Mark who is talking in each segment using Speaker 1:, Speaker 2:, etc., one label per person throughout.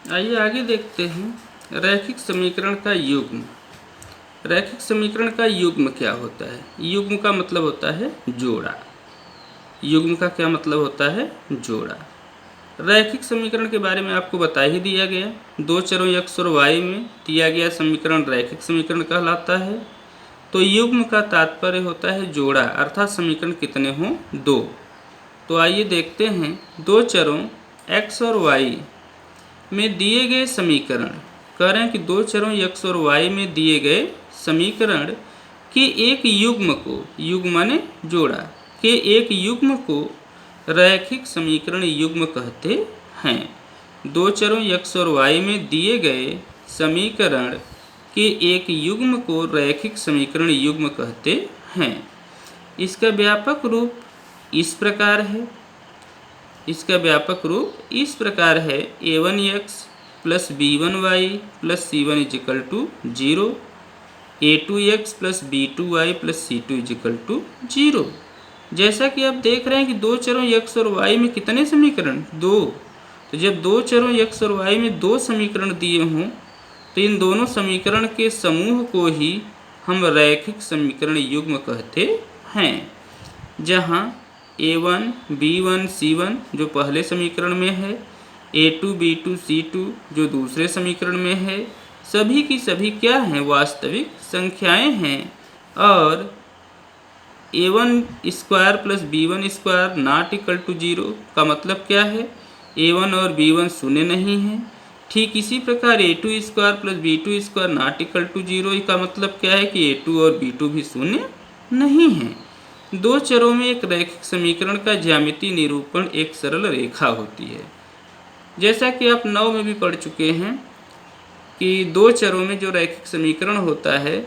Speaker 1: आइए आगे देखते हैं रैखिक समीकरण का युग्म। रैखिक समीकरण का युग्म क्या होता है? युग्म का मतलब होता है जोड़ा। युग्म का क्या मतलब होता है? जोड़ा। रैखिक समीकरण के बारे में आपको बता ही दिया गया। दो चरों x और y में दिया गया समीकरण रैखिक समीकरण कहलाता है। तो युग्म का तात्पर्य होता है जोड़ा, अर्थात समीकरण कितने हों? दो। तो आइए देखते हैं दो चरों x और y में दिए गए समीकरण। कह रहे हैं कि दो चरों x और y में दिए गए समीकरण के एक युग्म को, युग्म माने जोड़ा, के एक युग्म को रैखिक समीकरण युग्म कहते हैं। दो चरों x और y में दिए गए समीकरण के एक युग्म को रैखिक समीकरण युग्म कहते हैं। इसका व्यापक रूप इस प्रकार है। इसका व्यापक रूप इस प्रकार है a1x plus b1y plus c1 equal to 0, a2x plus b2y plus c2 equal to 0। जैसा कि आप देख रहे हैं कि दो चरों x और y में कितने समीकरण? दो। तो जब दो चरों x और y में दो समीकरण दिए हों तो इन दोनों समीकरण के समूह को ही हम रैखिक समीकरण युग्म कहते हैं। जहाँ a1 b1 c1 जो पहले समीकरण में है, a2 b2 c2 जो दूसरे समीकरण में है, सभी की सभी क्या हैं? वास्तविक संख्याएं हैं। और a1 square plus b1 square not equal to 0 का मतलब क्या है? a1 और b1 शून्य नहीं है। ठीक इसी प्रकार a2 square plus b2 square not equal to 0 का मतलब क्या है? कि a2 और b2 भी शून्य नहीं है। दो चरों में एक रैखिक समीकरण का ज्यामितीय निरूपण एक सरल रेखा होती है। जैसा कि आप 9 में भी पढ़ चुके हैं कि दो चरों में जो रैखिक समीकरण होता है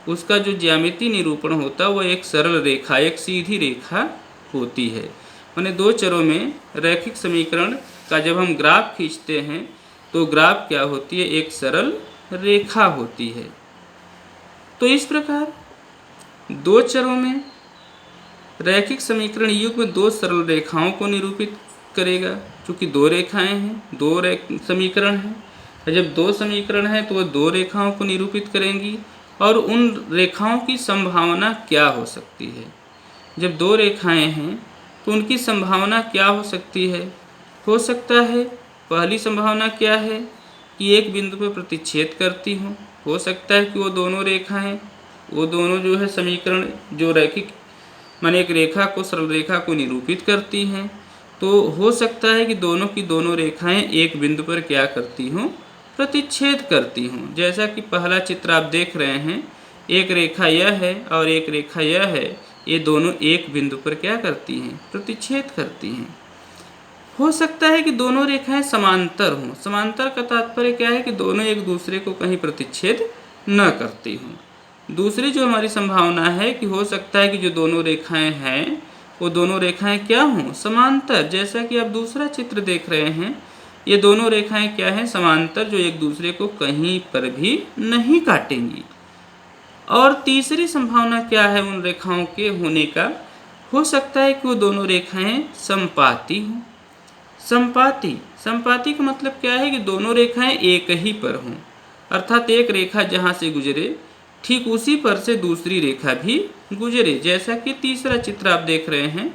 Speaker 1: उसका जो ज्यामितीय निरूपण होता है वो एक सरल रेखा, एक सीधी रेखा होती है। माने दो चरों में रैखिक समीकरण का जब हम ग्राफ खींचते हैं तो ग्राफ क्या होती है? एक सरल रेखा होती है। तो इस प्रकार दो चरों में रैखिक समीकरण युग्म दो सरल रेखाओं को निरूपित करेगा। चूँकि दो रेखाएं हैं, दो समीकरण हैं। जब दो समीकरण हैं तो वह दो रेखाओं को निरूपित करेंगी। और उन रेखाओं की संभावना क्या हो सकती है? जब दो रेखाएं हैं तो उनकी संभावना क्या हो सकती है? हो सकता है पहली संभावना क्या है? कि एक बिंदु पर प्रतिच्छेद करती हों। हो सकता है कि वो दोनों रेखाएं, वो दोनों जो है समीकरण जो रैखिक माने एक रेखा को, सरल रेखा को निरूपित करती हैं। तो हो सकता है कि दोनों की दोनों रेखाएं एक बिंदु पर क्या करती हों? प्रतिच्छेद करती हों। जैसा कि पहला चित्र आप देख रहे हैं, एक रेखा यह है और एक रेखा यह है, ये दोनों एक बिंदु पर क्या करती हैं? प्रतिच्छेद करती हैं। हो सकता है कि दोनों रेखाएं समांतर हों। समांतर का तात्पर्य क्या है? कि दोनों एक दूसरे को कहीं प्रतिच्छेद न करती हों। दूसरी जो हमारी संभावना है कि हो सकता है कि जो दोनों रेखाएं हैं वो दोनों रेखाएं क्या हों? समांतर। जैसा कि आप दूसरा चित्र देख रहे हैं, ये दोनों रेखाएं क्या हैं? समांतर, जो एक दूसरे को कहीं पर भी नहीं काटेंगी। और तीसरी संभावना क्या है उन रेखाओं के होने का? हो सकता है कि वो दोनों रेखाएं समपाती हों। समपाती का मतलब क्या है? कि दोनों रेखाएं एक ही पर हों, अर्थात एक रेखा जहाँ से गुजरे ठीक उसी पर से दूसरी रेखा भी गुजरे। जैसा कि तीसरा चित्र आप देख रहे हैं,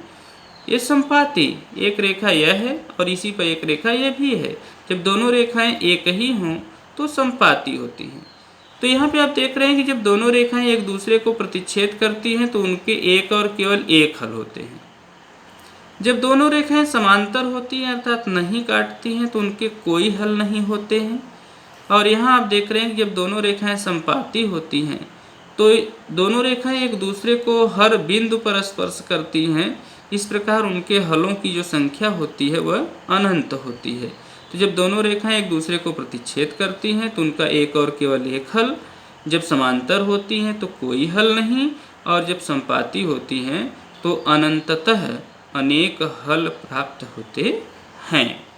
Speaker 1: ये समपाती, एक रेखा यह है और इसी पर एक रेखा यह भी है। जब दोनों रेखाएं एक ही हों तो समपाती होती हैं। तो यहाँ पे आप देख रहे हैं कि जब दोनों रेखाएं एक दूसरे को प्रतिच्छेद करती हैं तो उनके एक और केवल एक हल होते हैं। जब दोनों रेखाएं समांतर होती हैं अर्थात नहीं काटती हैं तो उनके कोई हल नहीं होते हैं। और यहाँ आप देख रहे हैं कि जब दोनों रेखाएं समपाती होती हैं तो दोनों रेखाएं एक दूसरे को हर बिंदु पर स्पर्श करती हैं। इस प्रकार उनके हलों की जो संख्या होती है वह अनंत होती है। तो जब दोनों रेखाएं एक दूसरे को प्रतिच्छेद करती हैं तो उनका एक और केवल एक हल। जब समांतर होती हैं तो कोई हल नहीं, और जब समपाती होती हैं तो अनंततः अनेक हल प्राप्त होते हैं।